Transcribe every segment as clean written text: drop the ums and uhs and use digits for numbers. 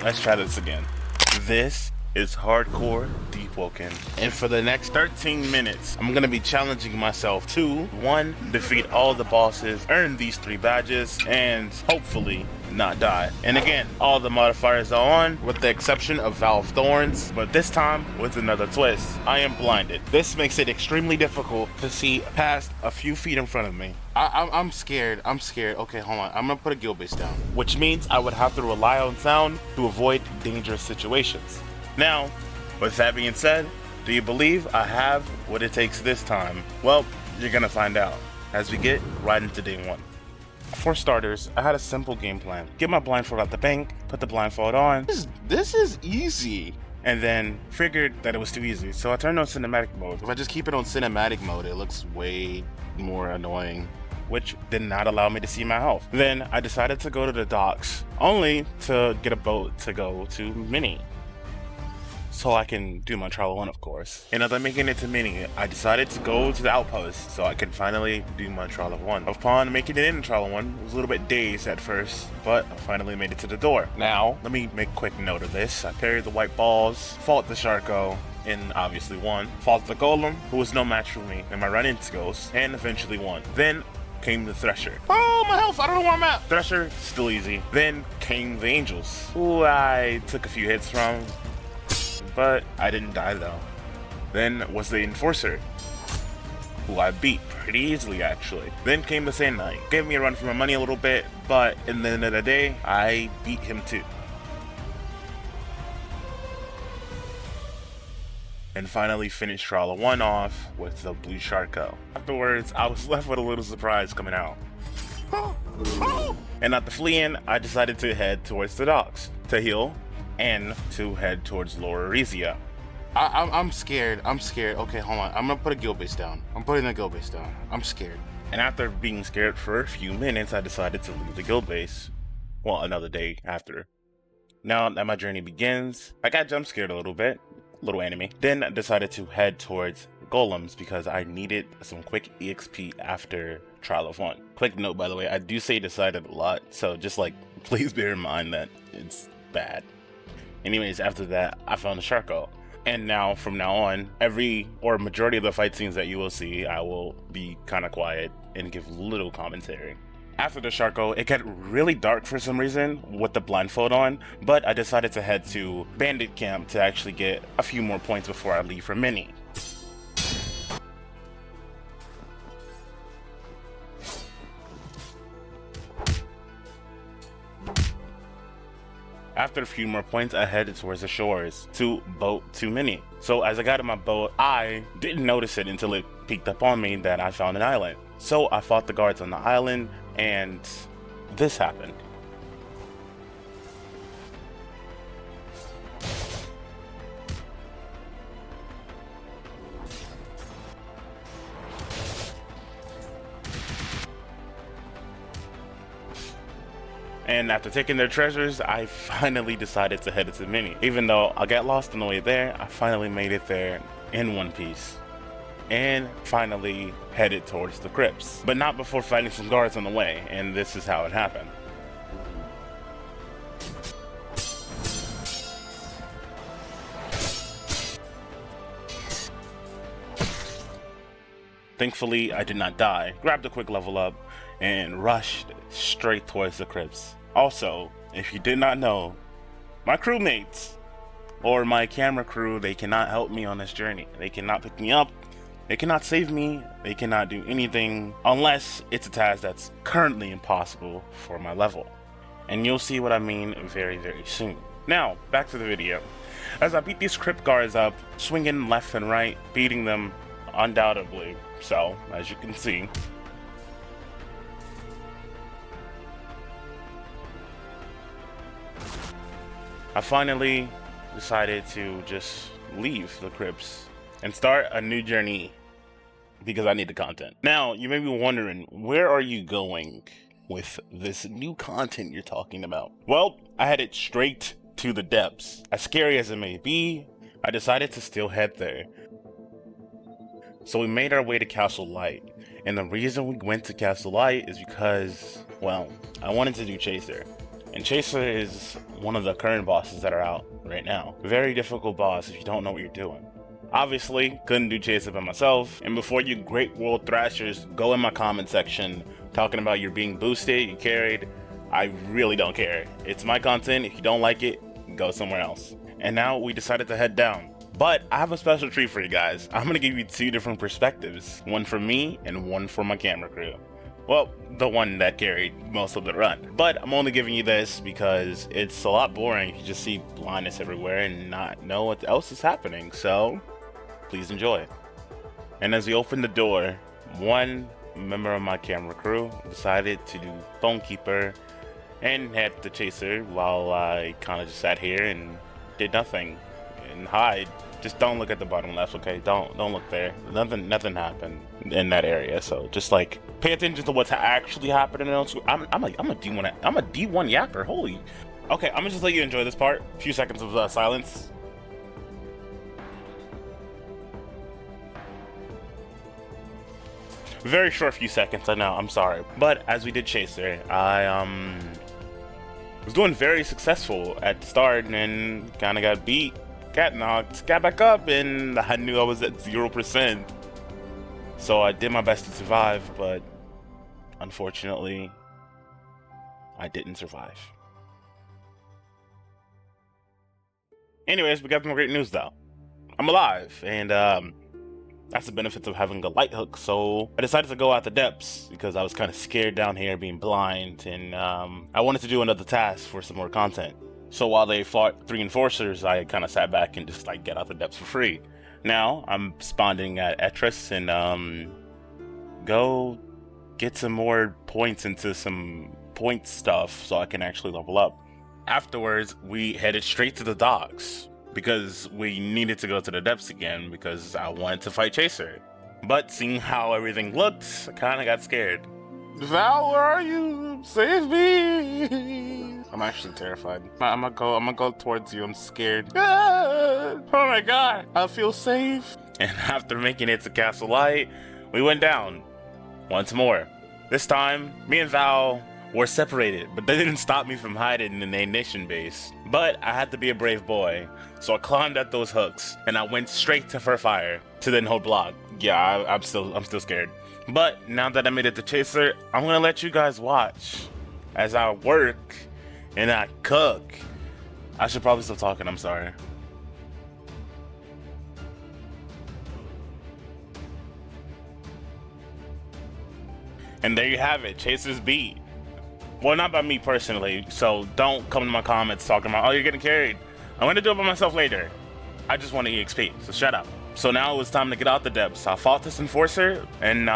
let's try this again. This is hardcore Deepwoken, and for the next 13 minutes, I'm gonna be challenging myself to 1. Defeat all the bosses, earn these 3 badges, and hopefully not die. And again, all the modifiers are on, with the exception of Valve Thorns, but this time with another twist. I am blinded. This makes it extremely difficult to see past a few feet in front of me. I'm scared. Okay, hold on. I'm gonna put a guild base down, which means I would have to rely on sound to avoid dangerous situations. Now, with that being said, do you believe I have what it takes this time? Well, you're gonna find out as we get right into day 1. For starters, I had a simple game plan. Get my blindfold out the bank, put the blindfold on. This is easy. And then figured that it was too easy, so I turned on cinematic mode. If I just keep it on cinematic mode, it looks way more annoying, which did not allow me to see my health. Then I decided to go to the docks, only to get a boat to go to Mini, so I can do my trial 1, of course. And as I'm making it to Mini, I decided to go to the outpost so I can finally do my trial of 1. Upon making it in trial 1, I was a little bit dazed at first, but I finally made it to the door. Now, let me make a quick note of this. I parried the white balls, fought the Sharko, and obviously won. Fought the Golem, who was no match for me, and my run-ins ghost, and eventually won. Then came the Thresher. Oh, my health, I don't know where I'm at. Thresher, still easy. Then came the Angels, who I took a few hits from, but I didn't die though. Then was the Enforcer, who I beat pretty easily actually. Then came the Sand Knight. Gave me a run for my money a little bit, but in the end of the day, I beat him too. And finally finished trial 1 off with the Blue Sharko. Afterwards, I was left with a little surprise coming out. And after fleeing, I decided to head towards the docks to heal and to head towards Lower Arisia. I'm scared. Okay, hold on. I'm gonna put a guild base down. I'm putting a guild base down. I'm scared. And after being scared for a few minutes, I decided to leave the guild base. Well, another day after. Now that my journey begins, I got jump scared a little bit. Little enemy. Then I decided to head towards Golems because I needed some quick EXP after trial of 1. Quick note, by the way, I do say decided a lot, so just please bear in mind that it's bad. Anyways, after that, I found the Sharko. And now, from now on, majority of the fight scenes that you will see, I will be kind of quiet and give little commentary. After the Sharko, it got really dark for some reason with the blindfold on, but I decided to head to Bandit Camp to actually get a few more points before I leave for Mini. After a few more points, I headed towards the shores to boat to Mini. So as I got in my boat, I didn't notice it until it peeked up on me that I found an island. So I fought the guards on the island, and this happened. And after taking their treasures, I finally decided to head to Mini. Even though I got lost on the way there, I finally made it there in one piece. And finally headed towards the crypts. But not before fighting some guards on the way, and this is how it happened. Thankfully, I did not die, grabbed a quick level up, and rushed straight towards the crypts. Also, if you did not know, my crewmates, or my camera crew, they cannot help me on this journey. They cannot pick me up, they cannot save me, they cannot do anything, unless it's a task that's currently impossible for my level. And you'll see what I mean very, very soon. Now, back to the video. As I beat these crypt guards up, swinging left and right, beating them undoubtedly. So, as you can see, I finally decided to just leave the crypts and start a new journey because I need the content. Now, you may be wondering, where are you going with this new content you're talking about? Well, I headed straight to the depths. As scary as it may be, I decided to still head there. So we made our way to Castle Light, and the reason we went to Castle Light is because, well, I wanted to do Chaser, And Chaser is one of the current bosses that are out right now. Very difficult boss if you don't know what you're doing. Obviously, couldn't do Chaser by myself. And before you Great World Thrashers go in my comment section talking about you're being boosted, you carried, I really don't care. It's my content. If you don't like it, go somewhere else. And now we decided to head down. But I have a special treat for you guys. I'm gonna give you two different perspectives. One for me and one for my camera crew. Well, the one that carried most of the run. But I'm only giving you this because it's a lot boring. You just see blindness everywhere and not know what else is happening. So, please enjoy. And as we open the door, one member of my camera crew decided to do Phone Keeper and head the Chaser while I kind of just sat here and did nothing and hide. Just don't look at the bottom left, okay? Don't look there. Nothing happened in that area. So just like pay attention to what's actually happening. I'm a D1 yapper. Holy. Okay, I'm gonna just let you enjoy this part. A few seconds of silence. Very short few seconds, I know, I'm sorry. But as we did Chaser, I was doing very successful at the start and then kind of got beat, got knocked, got back up, and I knew I was at 0%. So I did my best to survive, but unfortunately, I didn't survive. Anyways, we got some great news though. I'm alive, and that's the benefits of having a light hook. So I decided to go out the depths because I was kind of scared down here being blind, and I wanted to do another task for some more content. So while they fought 3 enforcers, I kind of sat back and just like get out the depths for free. Now I'm spawning at Etris and go get some more points into some point stuff so I can actually level up. Afterwards, we headed straight to the docks because we needed to go to the depths again because I wanted to fight Chaser. But seeing how everything looked, I kind of got scared. Val, where are you? Save me! I'm actually terrified. I'm gonna go towards you. I'm scared. Ah! Oh my god, I feel safe. And after making it to Castle Light, we went down once more. This time, me and Val were separated, but that didn't stop me from hiding in the ignition base. But I had to be a brave boy, so I climbed at those hooks and I went straight to Fur Fire to then hold block. Yeah, I'm still scared. But now that I made it to Chaser, I'm gonna let you guys watch as I work and I cook. I should probably stop talking, I'm sorry. And there you have it, Chaser's beat. Well, not by me personally, so don't come to my comments talking about, oh, you're getting carried. I'm gonna do it by myself later. I just want to EXP, so shut up. So now it was time to get out the depths. I fought this enforcer and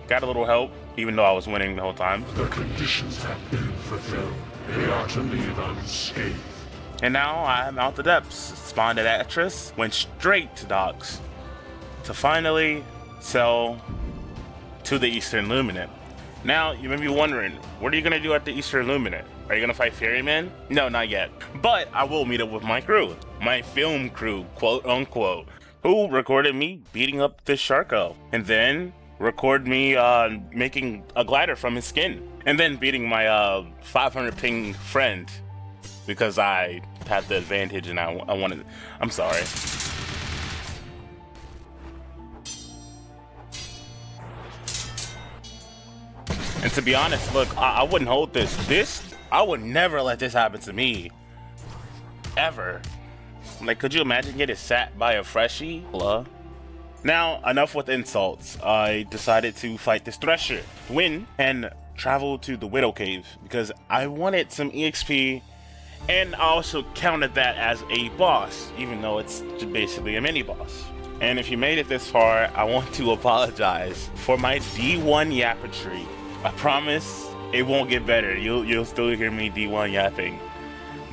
got a little help, even though I was winning the whole time. The conditions have been fulfilled. They are to leave unscathed. And now I'm out the depths. Spawned at Etris, went straight to docks to finally sell to the Eastern Luminant. Now, you may be wondering, what are you gonna do at the Eastern Luminant? Are you gonna fight Ferryman? No, not yet. But I will meet up with my crew, my film crew, quote unquote, who recorded me beating up this Sharko, and then record me making a glider from his skin, and then beating my 500 ping friend because I had the advantage and I wanted. I'm sorry. And to be honest, look, I wouldn't hold this. I would never let this happen to me. Ever. Like, could you imagine getting sat by a freshie? Now, enough with insults. I decided to fight this Thresher, win, and travel to the Widow Cave because I wanted some EXP, and I also counted that as a boss, even though it's basically a mini boss. And if you made it this far, I want to apologize for my D1 yappatry. I promise it won't get better. You'll still hear me D1 yapping.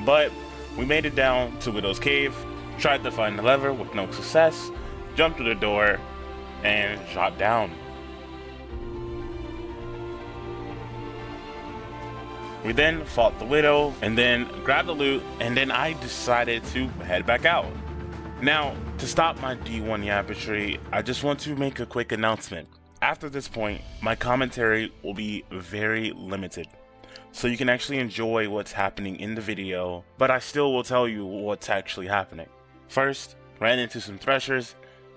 But we made it down to Widow's Cave, tried to find the lever with no success, jumped through the door, and dropped down. We then fought the Widow, and then grabbed the loot, and then I decided to head back out. Now, to stop my D1 yappatry, I just want to make a quick announcement. After this point, my commentary will be very limited. so you can actually enjoy what's happening in the video, but I still will tell you what's actually happening. First, ran into some threshers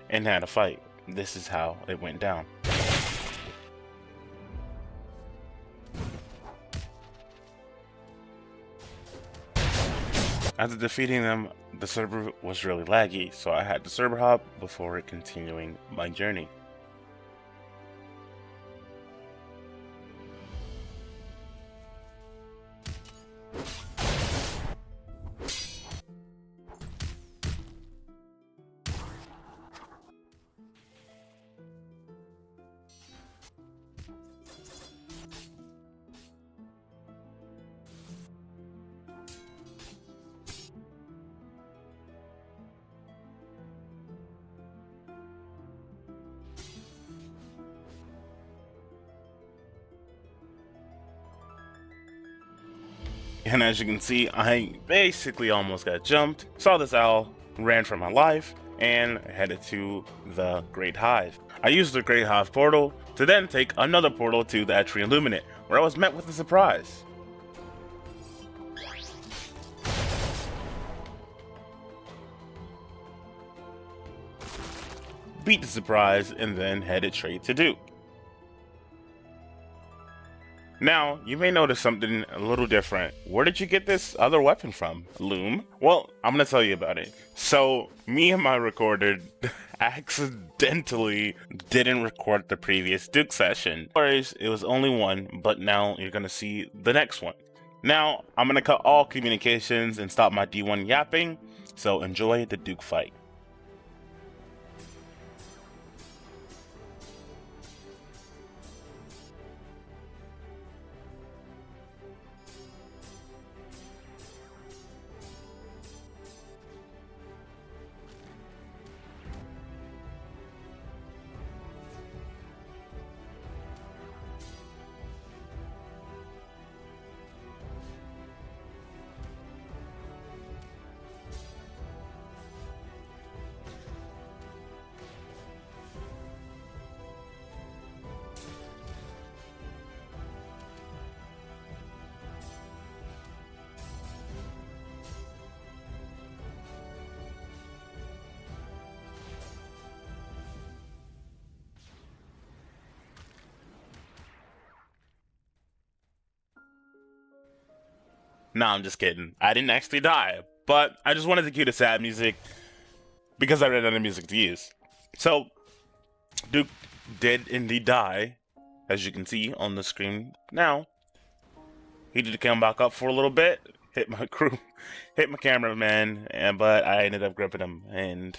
and had a fight. This is how it went down. After defeating them, the server was really laggy, so I had to server hop before continuing my journey. And as you can see, I basically almost got jumped, saw this owl, ran for my life, and headed to the Great Hive. I used the Great Hive portal to then take another portal to the Etri Illuminate, where I was met with a surprise. Beat the surprise, and then headed straight to Duke. Now, you may notice something a little different. Where did you get this other weapon from, LooM? Well, I'm gonna tell you about it. So, me and my recorder accidentally didn't record the previous Duke session. Whereas, it was only one, but now you're gonna see the next one. Now, I'm gonna cut all communications and stop my D1 yapping, so enjoy the Duke fight. No, I'm just kidding. I didn't actually die, but I just wanted to cue the sad music because I ran out of music to use. So, Duke did indeed die, as you can see on the screen now. He did come back up for a little bit, hit my crew, hit my cameraman, but I ended up gripping him. And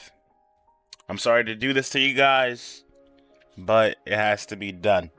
I'm sorry to do this to you guys, but it has to be done.